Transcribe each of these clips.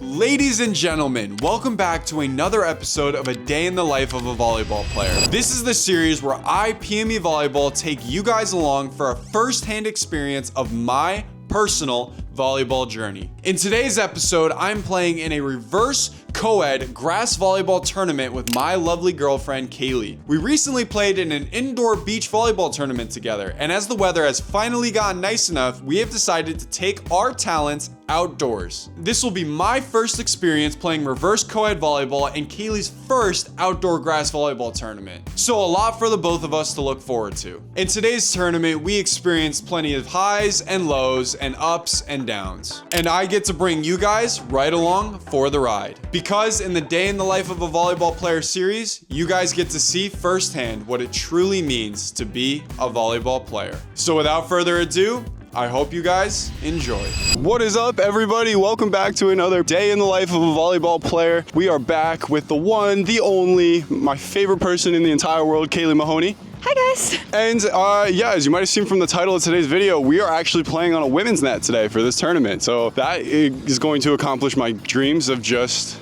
Ladies and gentlemen, welcome back to another episode of A Day in the Life of a Volleyball Player. This is the series where I, PME Volleyball, take you guys along for a first-hand experience of my personal volleyball journey. In today's episode, I'm playing in a reverse co-ed grass volleyball tournament with my lovely girlfriend, Caileigh. We recently played in an indoor beach volleyball tournament together, and as the weather has finally gotten nice enough, we have decided to take our talents outdoors. This will be my first experience playing reverse co-ed volleyball and Caileigh's first outdoor grass volleyball tournament. So a lot for the both of us to look forward to. In today's tournament, we experienced plenty of highs and lows and ups and downs. And I get to bring you guys right along for the ride. Because in the Day in the Life of a Volleyball Player series, you guys get to see firsthand what it truly means to be a volleyball player. So without further ado, I hope you guys enjoy. What is up, everybody? Welcome back to another Day in the Life of a Volleyball Player. We are back with the one, the only, my favorite person in the entire world, Caileigh Mahoney. Hi guys. And yeah, as you might have seen from the title of today's video, we are actually playing on a women's net today for this tournament. So that is going to accomplish my dreams of just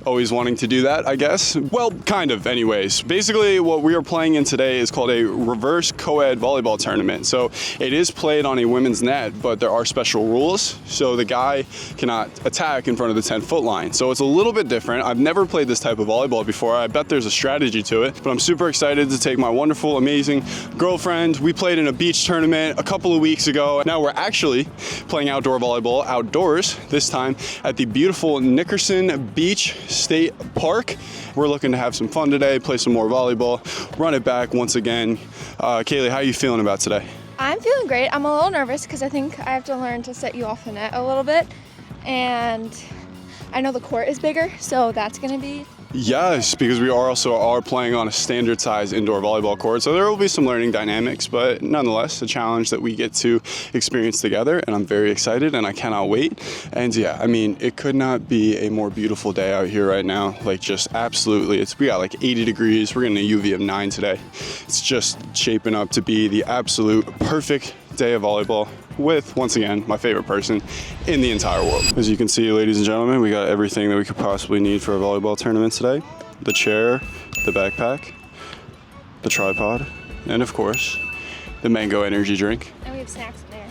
always wanting to do that, I guess. Well, kind of anyways. Basically, what we are playing in today is called a reverse co-ed volleyball tournament. So it is played on a women's net, but there are special rules. So the guy cannot attack in front of the 10-foot line. So it's a little bit different. I've never played this type of volleyball before. I bet there's a strategy to it, but I'm super excited to take my wonderful, amazing girlfriend. We played in a beach tournament a couple of weeks ago. Now we're actually playing outdoor volleyball outdoors, this time at the beautiful Nickerson Beach State Park. We're looking to have some fun today, play some more volleyball, run it back once again. Caileigh, how are you feeling about today? I'm feeling great. I'm a little nervous because I think I have to learn to set you off the net a little bit, and I know the court is bigger, so that's going to be... Yes, because we are playing on a standard size indoor volleyball court, so there will be some learning dynamics, but nonetheless, a challenge that we get to experience together, and I'm very excited and I cannot wait. And yeah, I mean, it could not be a more beautiful day out here right now. Like, just absolutely, we got like 80 degrees. We're getting a UV of 9 today. It's just shaping up to be the absolute perfect day of volleyball with, once again, my favorite person in the entire world. As you can see, ladies and gentlemen, we got everything that we could possibly need for a volleyball tournament today. The chair, the backpack, the tripod, and of course, the mango energy drink. And we have snacks in there.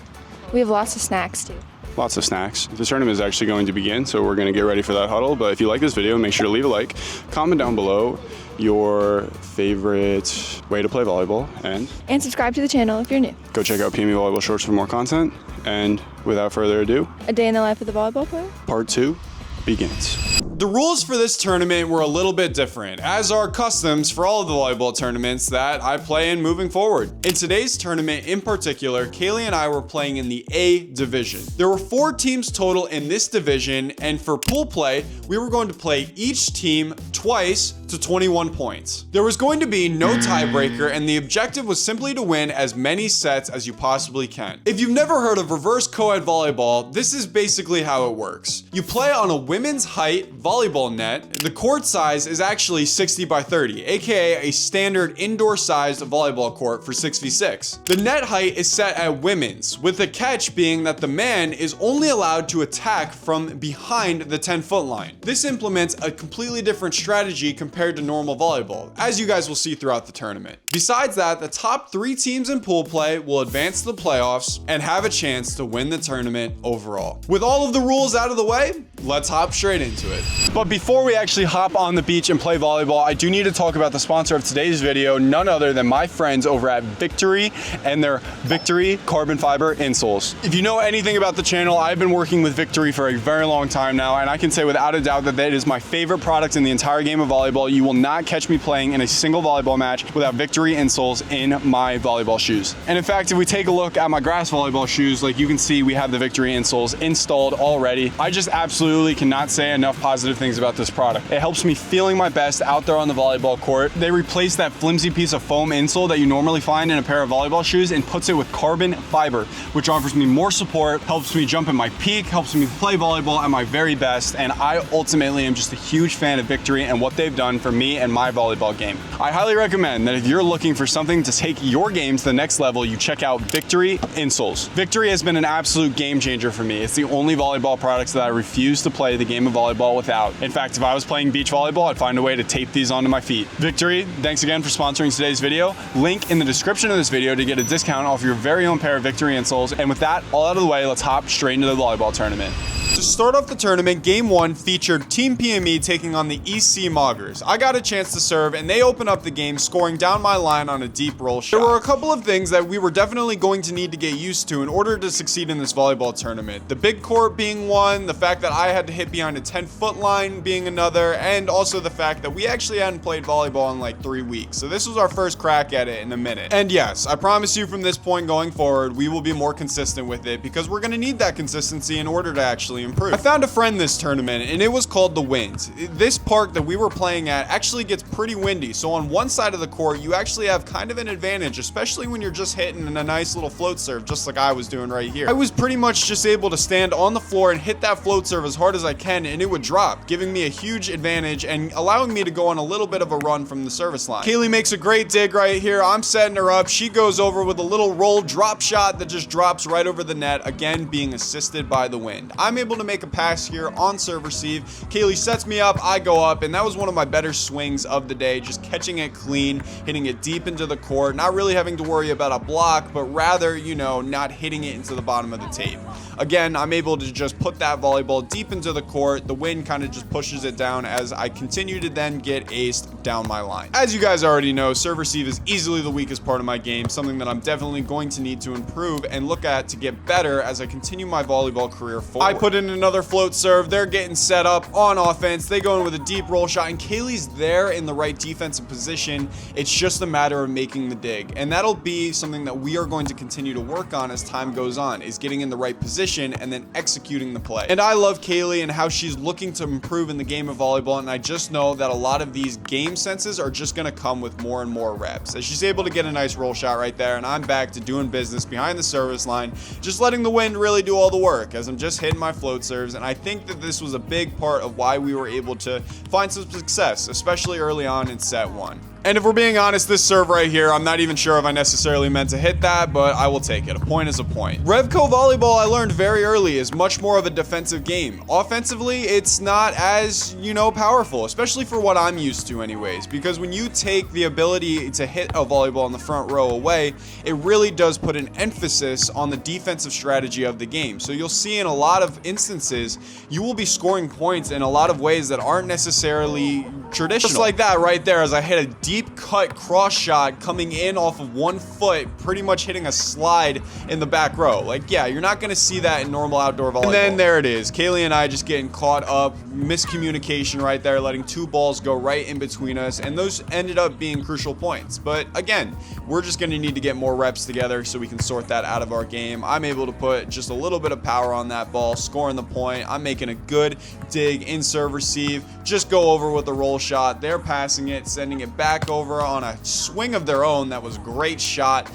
We have lots of snacks too. Lots of snacks. The tournament is actually going to begin, so we're going to get ready for that huddle. But if you like this video, make sure to leave a like, comment down below your favorite way to play volleyball, and subscribe to the channel if you're new. Go check out PME Volleyball Shorts for more content. And without further ado, A Day in the Life of the Volleyball Player, Part 2 begins. The rules for this tournament were a little bit different, as are customs for all of the volleyball tournaments that I play in moving forward. In today's tournament in particular, Caileigh and I were playing in the A division. There were 4 teams total in this division, and for pool play, we were going to play each team twice to 21 points. There was going to be no tiebreaker, and the objective was simply to win as many sets as you possibly can. If you've never heard of reverse co-ed volleyball, this is basically how it works. You play on a women's height volleyball net. The court size is actually 60 by 30, aka a standard indoor sized volleyball court for 6v6. The net height is set at women's, with the catch being that the man is only allowed to attack from behind the 10-foot line. This implements a completely different strategy compared to normal volleyball, as you guys will see throughout the tournament. Besides that, the top 3 teams in pool play will advance to the playoffs and have a chance to win the tournament overall. With all of the rules out of the way, let's hop straight into it. But before we actually hop on the beach and play volleyball, I do need to talk about the sponsor of today's video, none other than my friends over at Victory and their Victory carbon fiber insoles. If you know anything about the channel, I've been working with Victory for a very long time now, and I can say without a doubt that that is my favorite product in the entire game of volleyball. You will not catch me playing in a single volleyball match without Victory insoles in my volleyball shoes. And in fact, if we take a look at my grass volleyball shoes, like you can see, we have the Victory insoles installed already. I just absolutely cannot say enough positive positive things about this product. It helps me feeling my best out there on the volleyball court. They replaced that flimsy piece of foam insole that you normally find in a pair of volleyball shoes and puts it with carbon fiber, which offers me more support, helps me jump at my peak, helps me play volleyball at my very best, and I ultimately am just a huge fan of Victory and what they've done for me and my volleyball game. I highly recommend that if you're looking for something to take your game to the next level, you check out Victory Insoles. Victory has been an absolute game changer for me. It's the only volleyball products that I refuse to play the game of volleyball without. In fact, if I was playing beach volleyball, I'd find a way to tape these onto my feet. Victory, thanks again for sponsoring today's video. Link in the description of this video to get a discount off your very own pair of Victory insoles. And with that all out of the way, let's hop straight into the volleyball tournament. To start off the tournament, game 1 featured Team PME taking on the EC Moggers. I got a chance to serve and they opened up the game, scoring down my line on a deep roll shot. There were a couple of things that we were definitely going to need to get used to in order to succeed in this volleyball tournament. The big court being one, the fact that I had to hit behind a 10-foot line being another, and also the fact that we actually hadn't played volleyball in like 3 weeks. So this was our first crack at it in a minute. And yes, I promise you from this point going forward, we will be more consistent with it because we're going to need that consistency in order to actually improve. I found a friend this tournament and it was called the Wind. This park that we were playing at actually gets pretty windy, so on one side of the court you actually have kind of an advantage, especially when you're just hitting a nice little float serve just like I was doing right here. I was pretty much just able to stand on the floor and hit that float serve as hard as I can and it would drop, giving me a huge advantage and allowing me to go on a little bit of a run from the service line. Caileigh makes a great dig right here. I'm setting her up. She goes over with a little roll drop shot that just drops right over the net, again being assisted by the Wind. I'm able to make a pass here on serve receive. Caileigh sets me up, I go up, and that was one of my better swings of the day, just catching it clean, hitting it deep into the court, not really having to worry about a block, but rather, you know, not hitting it into the bottom of the tape. Again, I'm able to just put that volleyball deep into the court. The Wind kind of just pushes it down as I continue to then get aced down my line. As you guys already know, serve receive is easily the weakest part of my game, something that I'm definitely going to need to improve and look at to get better as I continue my volleyball career forward. I put in another float serve. They're getting set up on offense. They go in with a deep roll shot and Caileigh's there in the right defensive position. It's just a matter of making the dig. And that'll be something that we are going to continue to work on as time goes on, is getting in the right position and then executing the play. And I love Caileigh and how she's looking to improve in the game of volleyball, and I just know that a lot of these game senses are just going to come with more and more reps. As she's able to get a nice roll shot right there, and I'm back to doing business behind the service line, just letting the Wind really do all the work as I'm just hitting my float serves. And I think that this was a big part of why we were able to find some success, especially early on in set 1. And if we're being honest, this serve right here, I'm not even sure if I necessarily meant to hit that, but I will take it. A point is a point. REVCO Volleyball, I learned very early, is much more of a defensive game. Offensively, it's not as, you know, powerful, especially for what I'm used to anyways, because when you take the ability to hit a volleyball in the front row away, it really does put an emphasis on the defensive strategy of the game. So you'll see in a lot of instances, you will be scoring points in a lot of ways that aren't necessarily traditional. Just like that right there, as I hit a deep cut cross shot coming in off of 1 foot, pretty much hitting a slide in the back row. Like, yeah, you're not going to see that in normal outdoor volleyball. And then there it is. Caileigh and I just getting caught up. Miscommunication right there, letting 2 balls go right in between us. And those ended up being crucial points. But again, we're just going to need to get more reps together so we can sort that out of our game. I'm able to put just a little bit of power on that ball, scoring the point. I'm making a good dig in serve receive. Just go over with the roll shot. They're passing it, sending it back over on a swing of their own. That was a great shot,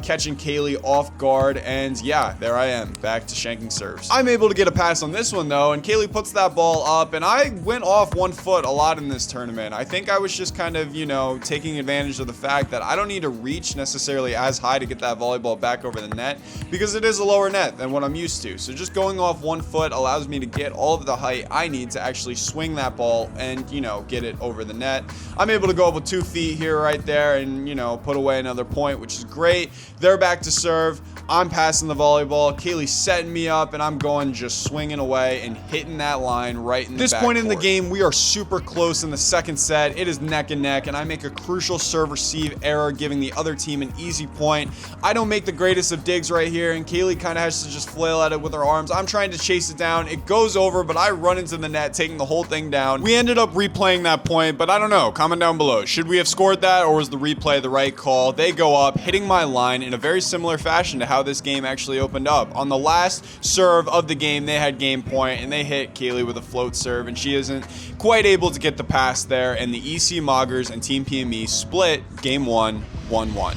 catching Caileigh off guard, and yeah, there I am, back to shanking serves. I'm able to get a pass on this one though, and Caileigh puts that ball up, and I went off 1 foot a lot in this tournament. I think I was just kind of, you know, taking advantage of the fact that I don't need to reach necessarily as high to get that volleyball back over the net, because it is a lower net than what I'm used to. So just going off 1 foot allows me to get all of the height I need to actually swing that ball and, you know, get it over the net. I'm able to go up with 2 feet here right there and, you know, put away another point, which is great. They're back to serve. I'm passing the volleyball. Caileigh's setting me up, and I'm going just swinging away and hitting that line right in the back. At this point in the game, we are super close in the second set. It is neck and neck, and I make a crucial serve receive error, giving the other team an easy point. I don't make the greatest of digs right here, and Caileigh kind of has to just flail at it with her arms. I'm trying to chase it down. It goes over, but I run into the net, taking the whole thing down. We ended up replaying that that point, but I don't know. Comment down below. Should we have scored that, or was the replay the right call? They go up, hitting my line in a very similar fashion to how this game actually opened up. On the last serve of the game, they had game point, and they hit Caileigh with a float serve, and she isn't quite able to get the pass there, and the EC Moggers and Team PME split game 1, 1-1.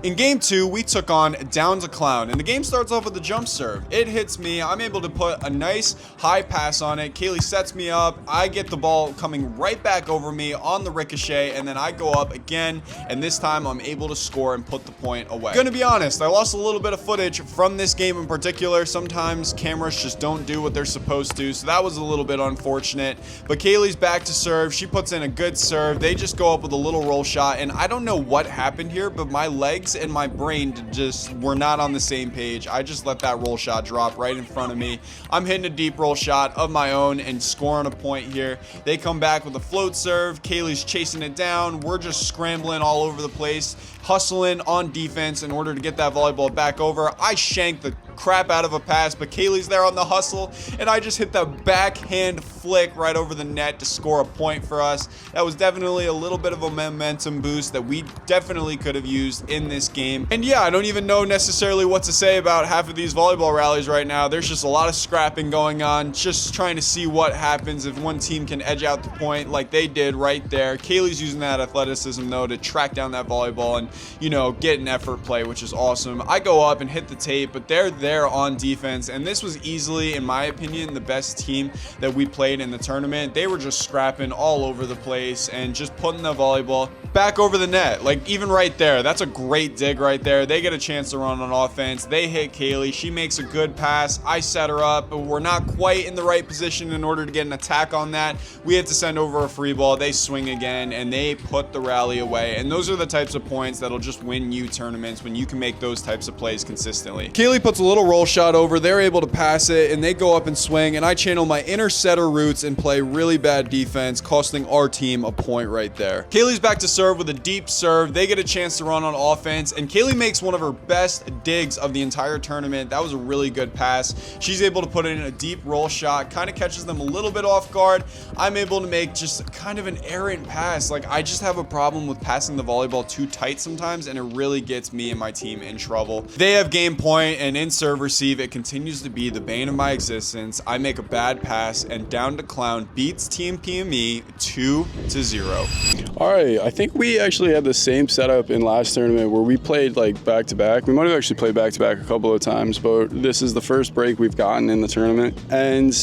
In game 2, we took on Down to Clown, and the game starts off with a jump serve. It hits me. I'm able to put a nice high pass on it. Caileigh sets me up. I get the ball coming right back over me on the ricochet, and then I go up again, and this time I'm able to score and put the point away. Gonna be honest, I lost a little bit of footage from this game in particular. Sometimes cameras just don't do what they're supposed to, so that was a little bit unfortunate. But Caileigh's back to serve. She puts in a good serve. They just go up with a little roll shot, and I don't know what happened here, but my legs and my brain just were not on the same page. I just let that roll shot drop right in front of me. I'm hitting a deep roll shot of my own and scoring a point here. They come back with a float serve. Caileigh's chasing it down. We're just scrambling all over the place, hustling on defense in order to get that volleyball back over. I shanked the crap out of a pass, but Caileigh's there on the hustle, and I just hit the backhand flick right over the net to score a point for us. That was definitely a little bit of a momentum boost that we definitely could have used in this game. And yeah, I don't even know necessarily what to say about half of these volleyball rallies right now. There's just a lot of scrapping going on, just trying to see what happens if one team can edge out the point like they did right there. Caileigh's using that athleticism though to track down that volleyball and, you know, get an effort play, which is awesome. I go up and hit the tape, but they're there on defense, and this was easily, in my opinion, the best team that we played in the tournament. They were just scrapping all over the place and just putting the volleyball back over the net. Like, even right there, that's a great dig right there. They get a chance to run on offense. They hit Caileigh. She makes a good pass. I set her up, but we're not quite in the right position in order to get an attack on that. We had to send over a free ball. They swing again, and they put the rally away. And those are the types of points that'll just win you tournaments, when you can make those types of plays consistently. Caileigh puts a little roll shot over. They're able to pass it, and they go up and swing, and I channel my inner setter roots and play really bad defense, costing our team a point right there. Caileigh's back to serve with a deep serve. They get a chance to run on offense, and Caileigh makes one of her best digs of the entire tournament. That was a really good pass. She's able to put in a deep roll shot, kind of catches them a little bit off guard. I'm able to make just kind of an errant pass. Like, I just have a problem with passing the volleyball too tight sometimes, and it really gets me and my team in trouble. They have game point, and in serve receive, it continues to be the bane of my existence. I make a bad pass, and Down to Clown beats Team PME 2-0. All right, I think we actually had the same setup in last tournament where we played like back to back. We might have actually played back to back a couple of times, but this is the first break we've gotten in the tournament. And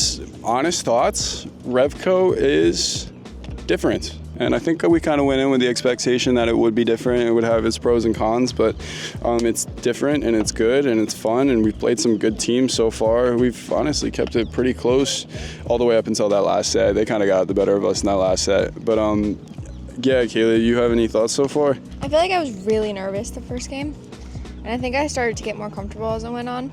honest thoughts, REVCO is different. And I think we kind of went in with the expectation that it would be different. It would have its pros and cons, but it's different and it's good and it's fun. And we've played some good teams so far. We've honestly kept it pretty close all the way up until that last set. They kind of got the better of us in that last set. But yeah, Caileigh, you have any thoughts so far? I feel like I was really nervous the first game, and I think I started to get more comfortable as I went on.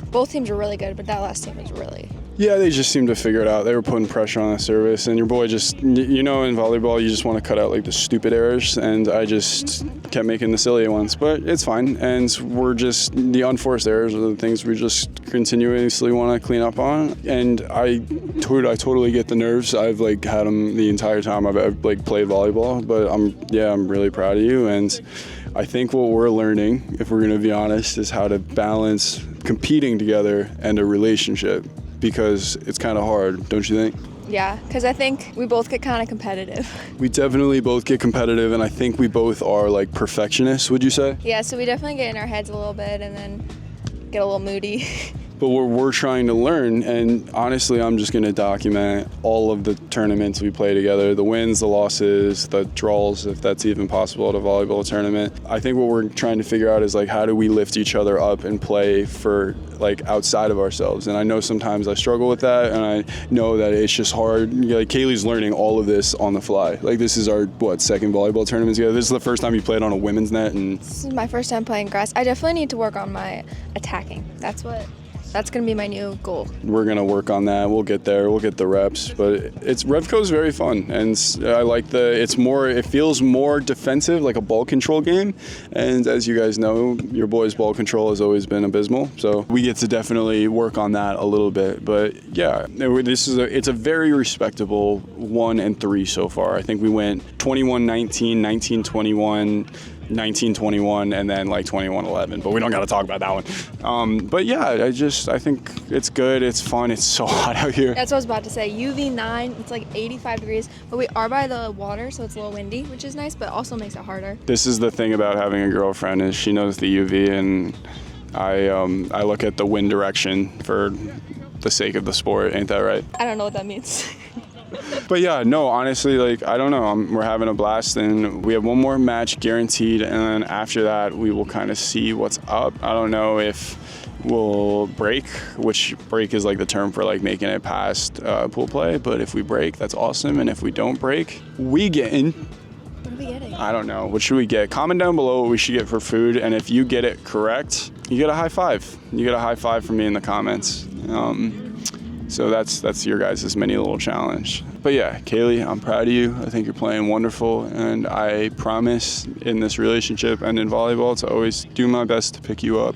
Both teams were really good, but that last team was really... Yeah, they just seemed to figure it out. They were putting pressure on the service, and your boy just, you know, in volleyball, you just want to cut out like the stupid errors, and I just kept making the silly ones, but it's fine. And we're just, the unforced errors are the things we just continuously want to clean up on. And I totally get the nerves. I've like had them the entire time I've like played volleyball, but I'm really proud of you. And I think what we're learning, if we're going to be honest, is how to balance competing together and a relationship. Because it's kind of hard, don't you think? Yeah, because I think we both get kind of competitive. We definitely both get competitive, and I think we both are like perfectionists, would you say? Yeah, so we definitely get in our heads a little bit and then get a little moody. But we're trying to learn, and honestly, I'm just going to document all of the tournaments we play together, the wins, the losses, the draws, if that's even possible at a volleyball tournament. I think what we're trying to figure out is like, how do we lift each other up and play for like outside of ourselves? And I know sometimes I struggle with that, and I know that it's just hard. Like, Caileigh's learning all of this on the fly. Like, this is our, second volleyball tournament together? This is the first time you played on a women's net? And this is my first time playing grass. I definitely need to work on my attacking. That's what that's going to be my new goal. We're going to work on that. We'll get there. We'll get the reps. But REVCO is very fun. And I like it feels more defensive, like a ball control game. And as you guys know, your boy's ball control has always been abysmal. So we get to definitely work on that a little bit. But yeah, it's a very respectable 1-3 so far. I think we went 21-19, 19-21, 19-21, and then like 21-11, but we don't got to talk about that one. But yeah, I think it's good. It's fun. It's so hot out here. That's what I was about to say. UV 9, it's like 85 degrees, but we are by the water, so it's a little windy, which is nice, but also makes it harder. This is the thing about having a girlfriend, is she knows the UV, and I look at the wind direction for the sake of the sport. Ain't that right? I don't know what that means. But yeah, no, honestly, like, I don't know. We're having a blast, and we have one more match guaranteed, and then after that, we will kind of see what's up. I don't know if we'll break, which break is like the term for like making it past pool play, but if we break, that's awesome, and if we don't break, we get in. What are we getting? I don't know. What should we get? Comment down below what we should get for food, and if you get it correct, you get a high five. You get a high five from me in the comments. So that's your guys' mini little challenge. But yeah, Caileigh, I'm proud of you. I think you're playing wonderful, and I promise in this relationship and in volleyball to always do my best to pick you up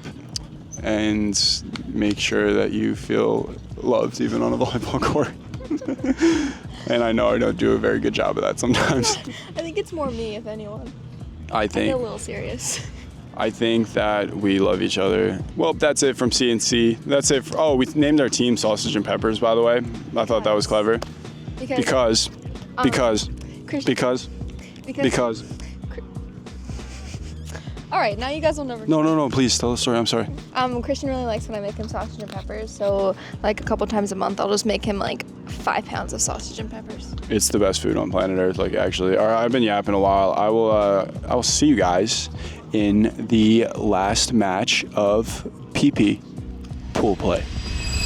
and make sure that you feel loved even on a volleyball court. And I know I don't do a very good job of that sometimes. I think it's more me, if anyone. I get a little serious. I think that we love each other. Well, that's it from CNC. That's it. We named our team Sausage and Peppers, by the way. I thought that was clever. Because. All right, now you guys will never. No, please tell the story. I'm sorry. Christian really likes when I make him sausage and peppers, so like a couple times a month, I'll just make him like 5 pounds of sausage and peppers. It's the best food on planet Earth, like, actually. All right, I've been yapping a while. I will see you guys in the last match of PP pool play.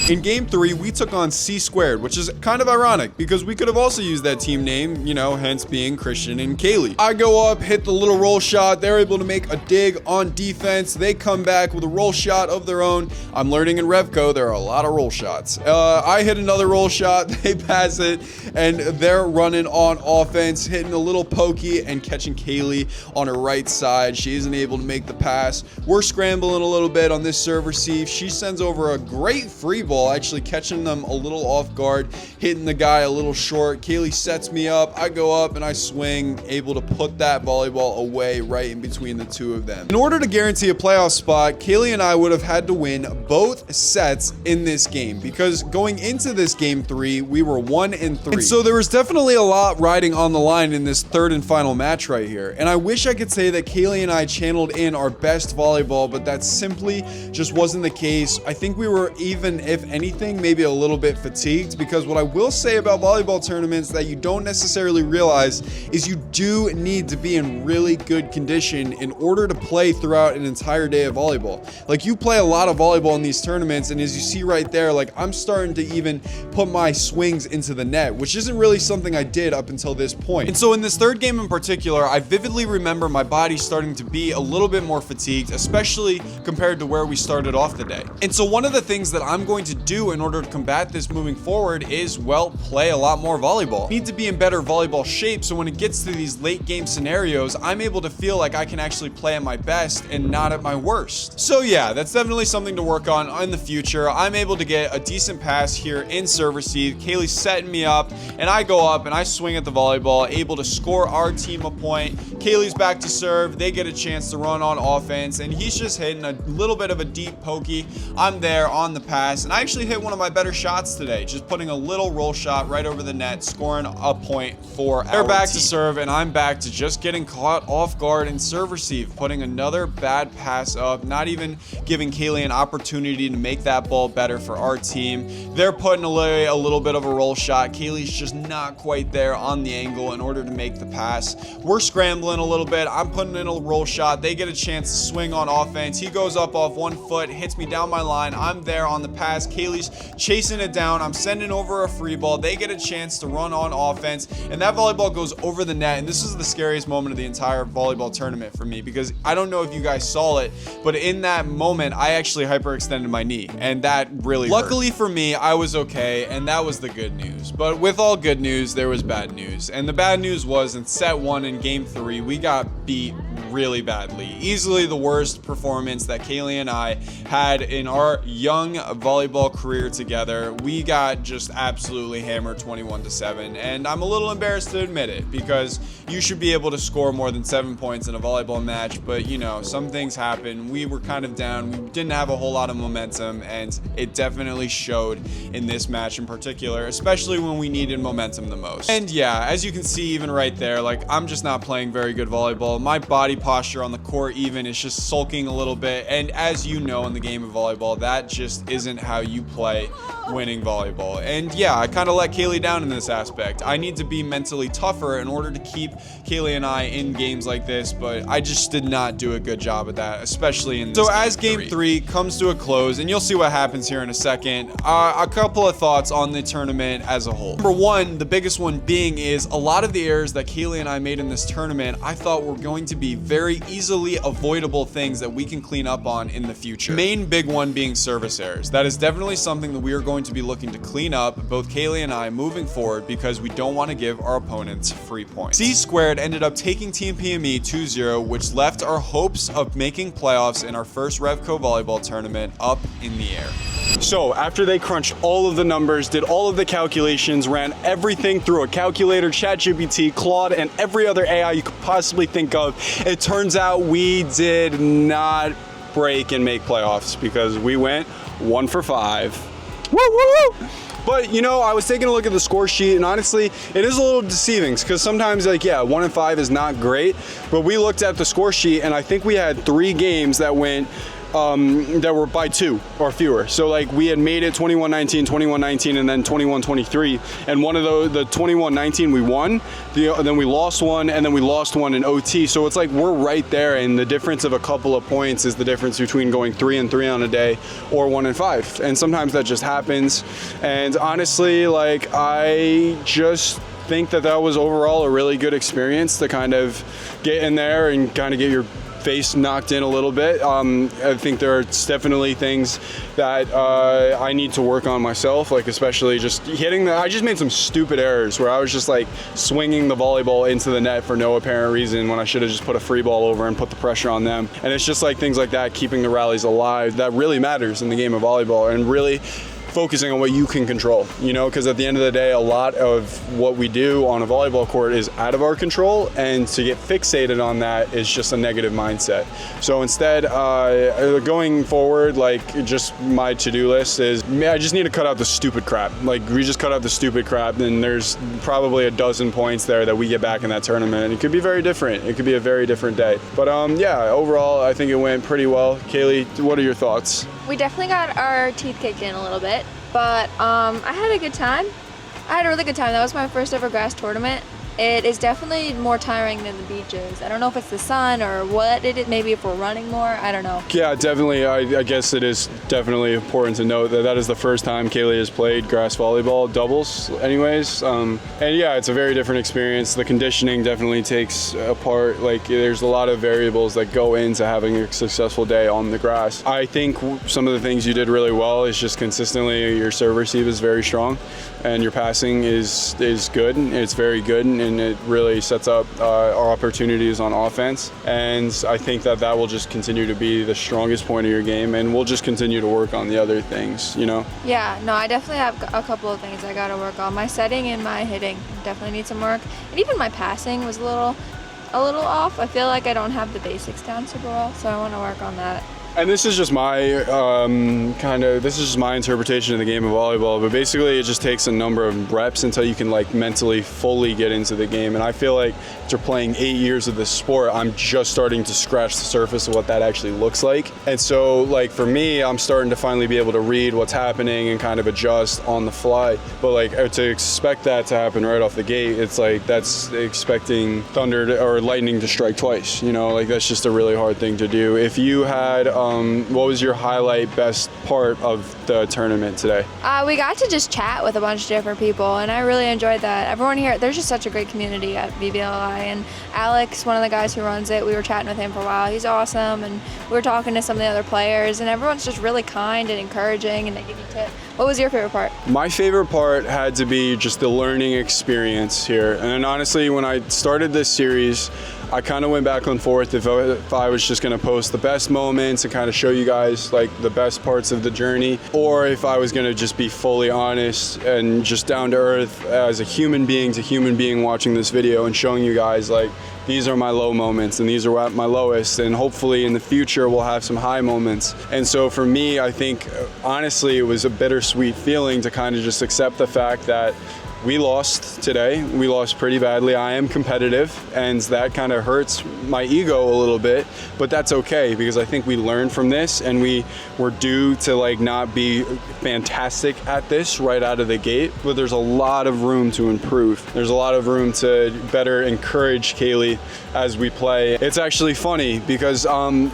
In game 3, we took on C Squared, which is kind of ironic because we could have also used that team name, hence being Christian and Caileigh. I go up, hit the little roll shot. They're able to make a dig on defense. They come back with a roll shot of their own. I'm learning in REVCO, there are a lot of roll shots. I hit another roll shot, they pass it, and they're running on offense, hitting a little pokey and catching Caileigh on her right side. She isn't able to make the pass. We're scrambling a little bit on this serve receive. She sends over a great free ball, actually catching them a little off guard, hitting the guy a little short. Caileigh sets me up. I go up and I swing, able to put that volleyball away right in between the two of them. In order to guarantee a playoff spot, Caileigh and I would have had to win both sets in this game because going into this game 3, we were 1-3. And so there was definitely a lot riding on the line in this third and final match right here. And I wish I could say that Caileigh and I channeled in our best volleyball, but that simply just wasn't the case. I think we were, even if anything, maybe a little bit fatigued, because what I will say about volleyball tournaments that you don't necessarily realize is you do need to be in really good condition in order to play throughout an entire day of volleyball. Like, you play a lot of volleyball in these tournaments, and as you see right there, like, I'm starting to even put my swings into the net, which isn't really something I did up until this point. And so in this third game in particular, I vividly remember my body starting to be a little bit more fatigued, especially compared to where we started off the day. And so one of the things that I'm going to do in order to combat this moving forward is, well, play a lot more volleyball. I need to be in better volleyball shape, so when it gets to these late game scenarios, I'm able to feel like I can actually play at my best and not at my worst. So yeah, that's definitely something to work on in the future. I'm able to get a decent pass here in serve receive. Caileigh's setting me up, and I go up and I swing at the volleyball, able to score our team a point. Caileigh's back to serve. They get a chance to run on offense, and he's just hitting a little bit of a deep pokey. I'm there on the pass, and I actually hit one of my better shots today, just putting a little roll shot right over the net, scoring a point for our team. They're back to serve, and I'm back to just getting caught off guard in serve receive, putting another bad pass up, not even giving Caileigh an opportunity to make that ball better for our team. They're putting away a little bit of a roll shot. Caileigh's just not quite there on the angle in order to make the pass. We're scrambling a little bit. I'm putting in a roll shot. They get a chance to swing on offense. He goes up off one foot, hits me down my line. I'm there on the pass, as Caileigh's chasing it down. I'm sending over a free ball. They get a chance to run on offense, and that volleyball goes over the net. And this is the scariest moment of the entire volleyball tournament for me, because I don't know if you guys saw it, but in that moment, I actually hyperextended my knee, and that really hurt. Luckily for me, I was okay, and that was the good news. But with all good news, there was bad news. And the bad news was in set 1 in game 3, we got beat really badly. Easily the worst performance that Caileigh and I had in our young volleyball career together. We got just absolutely hammered 21-7, and I'm a little embarrassed to admit it, because you should be able to score more than 7 points in a volleyball match, but you know, some things happen. We were kind of down. We didn't have a whole lot of momentum, and it definitely showed in this match in particular, especially when we needed momentum the most. And yeah, as you can see even right there, like, I'm just not playing very good volleyball. My body posture on the court even is just sulking a little bit, and as you know, in the game of volleyball, that just isn't how you play winning volleyball. And yeah, I kind of let Caileigh down in this aspect. I need to be mentally tougher in order to keep Caileigh and I in games like this, but I just did not do a good job at that, especially in this. So as game 3 comes to a close, and you'll see what happens here in a second, a couple of thoughts on the tournament as a whole. Number 1, the biggest one being, is a lot of the errors that Caileigh and I made in this tournament, I thought were going to be very easily avoidable things that we can clean up on in the future. Main big one being service errors. That is definitely something that we are going to be looking to clean up, both Caileigh and I, moving forward, because we don't want to give our opponents free points. C Squared ended up taking Team PME 2-0, which left our hopes of making playoffs in our first REVCO Volleyball tournament up in the air. So after they crunched all of the numbers, did all of the calculations, ran everything through a calculator, ChatGPT, Claude, and every other AI you could possibly think of, it turns out we did not break and make playoffs, because we went 1 for 5. Woo, woo, woo. But you know, I was taking a look at the score sheet, and honestly, it is a little deceiving, because sometimes, like, yeah, 1 and 5 is not great, but we looked at the score sheet, and I think we had 3 games that went that were by 2 or fewer. So like, we had made it 21-19, 21-19, and then 21-23. And one of the 21-19 we won, then we lost one, and then we lost one in OT. So it's like, we're right there, and the difference of a couple of points is the difference between going 3 and 3 on a day or 1 and 5. And sometimes that just happens. And honestly, like, I just think that was overall a really good experience to kind of get in there and kind of get your face knocked in a little bit. I think there are definitely things that I need to work on myself, like especially just hitting I just made some stupid errors where I was just like swinging the volleyball into the net for no apparent reason, when I should have just put a free ball over and put the pressure on them. And it's just like things like that, keeping the rallies alive, that really matters in the game of volleyball, and really focusing on what you can control, you know, because at the end of the day, a lot of what we do on a volleyball court is out of our control, and to get fixated on that is just a negative mindset. So instead, going forward, like, just my to-do list is, I just need to cut out the stupid crap. Like, we just cut out the stupid crap, and there's probably a dozen points there that we get back in that tournament, and it could be very different. It could be a very different day. But yeah, overall, I think it went pretty well. Caileigh, what are your thoughts? We definitely got our teeth kicked in a little bit, but I had a good time. I had a really good time. That was my first ever grass tournament. It is definitely more tiring than the beaches. I don't know if it's the sun or what it is. Maybe if we're running more, I don't know. Yeah, definitely. I guess it is definitely important to note that that is the first time Caileigh has played grass volleyball doubles anyways. And yeah, it's a very different experience. The conditioning definitely takes a part. Like, there's a lot of variables that go into having a successful day on the grass. I think some of the things you did really well is just consistently your serve receive is very strong, and your passing is good. It's very good, and it really sets up our opportunities on offense. And I think that will just continue to be the strongest point of your game, and we'll just continue to work on the other things, you know? Yeah, no, I definitely have a couple of things I got to work on. My setting and my hitting definitely need some work, and even my passing was a little off. I feel like I don't have the basics down super well, so I want to work on that. And this is just my this is just my interpretation of the game of volleyball, but basically it just takes a number of reps until you can like mentally fully get into the game. And I feel like after playing 8 years of this sport, I'm just starting to scratch the surface of what that actually looks like. And so like for me, I'm starting to finally be able to read what's happening and kind of adjust on the fly. But like to expect that to happen right off the gate, it's like that's expecting thunder or lightning to strike twice, you know, like that's just a really hard thing to do. If you had what was your highlight, best part of the tournament today? We got to just chat with a bunch of different people, and I really enjoyed that. Everyone here, there's just such a great community at VBLI, and Alex, one of the guys who runs it, we were chatting with him for a while. He's awesome, and we were talking to some of the other players, and everyone's just really kind and encouraging, and they give you tips. What was your favorite part? My favorite part had to be just the learning experience here. And honestly, when I started this series, I kind of went back and forth if I was just going to post the best moments and kind of show you guys like the best parts of the journey, or if I was going to just be fully honest and just down to earth as a human being to human being watching this video and showing you guys like these are my low moments and these are at my lowest, and hopefully in the future we'll have some high moments. And so for me, I think honestly it was a bittersweet feeling to kind of just accept the fact that we lost today. We lost pretty badly. I am competitive, and that kind of hurts my ego a little bit, but that's okay because I think we learned from this, and we were due to like not be fantastic at this right out of the gate, but there's a lot of room to improve. There's a lot of room to better encourage Caileigh as we play. It's actually funny because I'm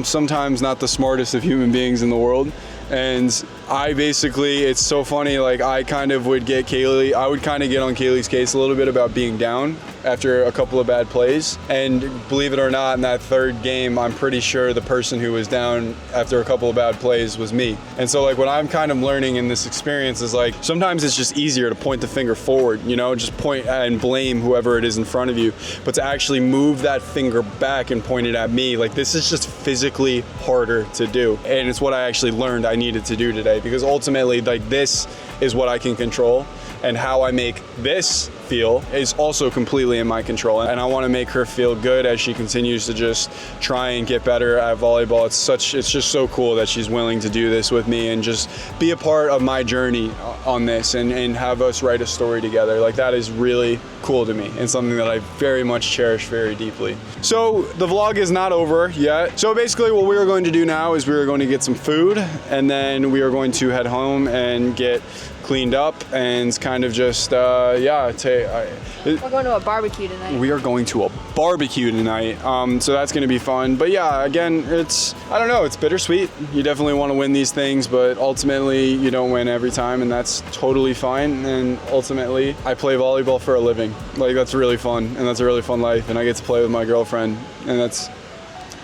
sometimes not the smartest of human beings in the world. And I basically, it's so funny, like I kind of would get Caileigh, I would kind of get on Caileigh's case a little bit about being down after a couple of bad plays. And believe it or not, in that third game, I'm pretty sure the person who was down after a couple of bad plays was me. And so like what I'm kind of learning in this experience is like, sometimes it's just easier to point the finger forward, you know, just point and blame whoever it is in front of you. But to actually move that finger back and point it at me, like this is just physically harder to do. And it's what I actually learned I needed to do today, because ultimately like this is what I can control, and how I make this feel is also completely in my control. And I want to make her feel good as she continues to just try and get better at volleyball. It's just so cool that she's willing to do this with me and just be a part of my journey on this and have us write a story together. Like that is really cool to me and something that I very much cherish very deeply. So the vlog is not over yet. So basically what we are going to do now is we are going to get some food, and then we are going to head home and get cleaned up and kind of just we're going to a barbecue tonight. We are going to a barbecue tonight, so that's going to be fun. But yeah, again, I don't know, it's bittersweet. You definitely want to win these things, but ultimately you don't win every time, and that's totally fine. And ultimately I play volleyball for a living. Like that's really fun, and that's a really fun life, and I get to play with my girlfriend, and that's...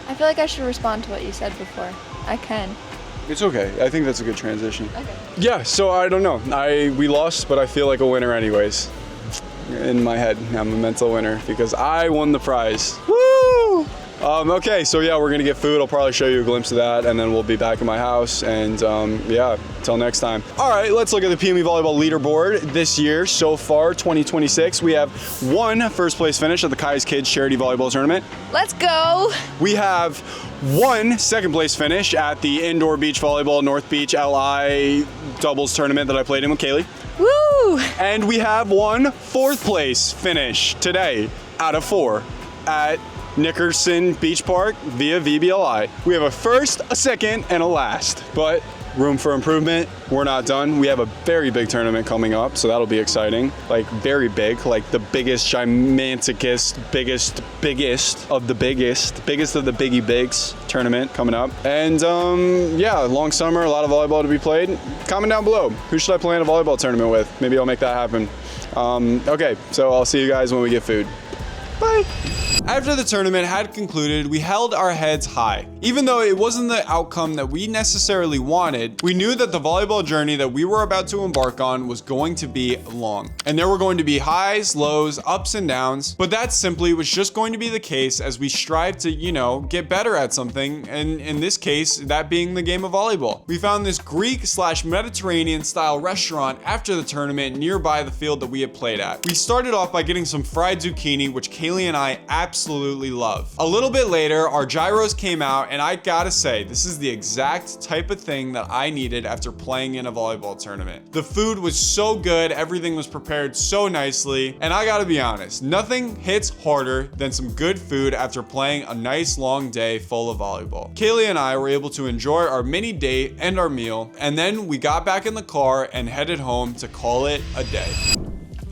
I feel like I should respond to what you said before. I can. It's okay. I think that's a good transition. Okay. Yeah, so I don't know. We lost, but I feel like a winner anyways. In my head, I'm a mental winner because I won the prize. Woo! Okay, so yeah, we're gonna get food. I'll probably show you a glimpse of that, and then we'll be back in my house. And yeah, till next time. All right, let's look at the PME Volleyball Leaderboard this year. So far, 2026, we have one first place finish at the Kai's Kids Charity Volleyball Tournament. Let's go! We have one second place finish at the Indoor Beach Volleyball North Beach LI doubles tournament that I played in with Caileigh. Woo! And we have one fourth place finish today out of 4 at Nickerson Beach Park via VBLI. We have a first, a second, and a last, but room for improvement. We're not done. We have a very big tournament coming up, so that'll be exciting. Like very big, like the biggest, giganticest, biggest of the biggest of the biggie bigs tournament coming up. And yeah, long summer, a lot of volleyball to be played. Comment down below, who should I play in a volleyball tournament with? Maybe I'll make that happen. Okay, so I'll see you guys when we get food. Bye. After the tournament had concluded, we held our heads high. Even though it wasn't the outcome that we necessarily wanted, we knew that the volleyball journey that we were about to embark on was going to be long. And there were going to be highs, lows, ups and downs, but that simply was just going to be the case as we strive to, you know, get better at something, and in this case, that being the game of volleyball. We found this Greek/Mediterranean style restaurant after the tournament nearby the field that we had played at. We started off by getting some fried zucchini, which Caileigh and I absolutely love. A little bit later, our gyros came out, and I gotta say, this is the exact type of thing that I needed after playing in a volleyball tournament. The food was so good, everything was prepared so nicely, and I gotta be honest, nothing hits harder than some good food after playing a nice long day full of volleyball. Caileigh and I were able to enjoy our mini date and our meal, and then we got back in the car and headed home to call it a day.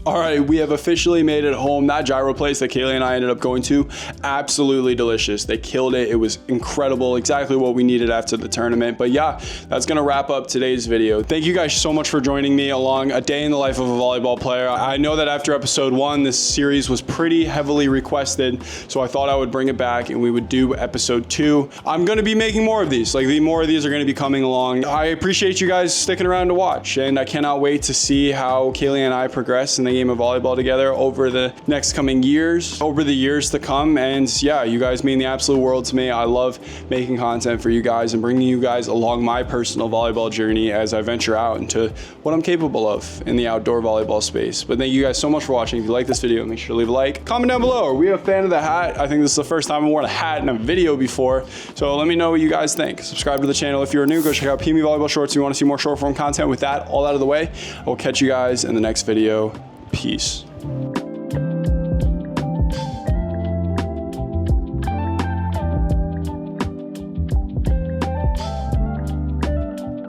All right, we have officially made it home. That gyro place that Caileigh and I ended up going to, absolutely delicious. They killed it. It was incredible. Exactly what we needed after the tournament. But yeah, that's gonna wrap up today's video. Thank you guys so much for joining me along a day in the life of a volleyball player. I know that after episode 1, this series was pretty heavily requested, so I thought I would bring it back and we would do episode 2. I'm gonna be making more of these. Like, more of these are gonna be coming along. I appreciate you guys sticking around to watch, and I cannot wait to see how Caileigh and I progress in the game of volleyball together over the next coming years, over the years to come. And yeah, you guys mean the absolute world to me. I love making content for you guys and bringing you guys along my personal volleyball journey as I venture out into what I'm capable of in the outdoor volleyball space. But thank you guys so much for watching. If you like this video, make sure to leave a like. Comment down below, are we a fan of the hat? I think this is the first time I've worn a hat in a video before, so let me know what you guys think. Subscribe to the channel if you're new. Go check out PME Volleyball Shorts if you want to see more short form content. With that all out of the way, I will catch you guys in the next video. Peace.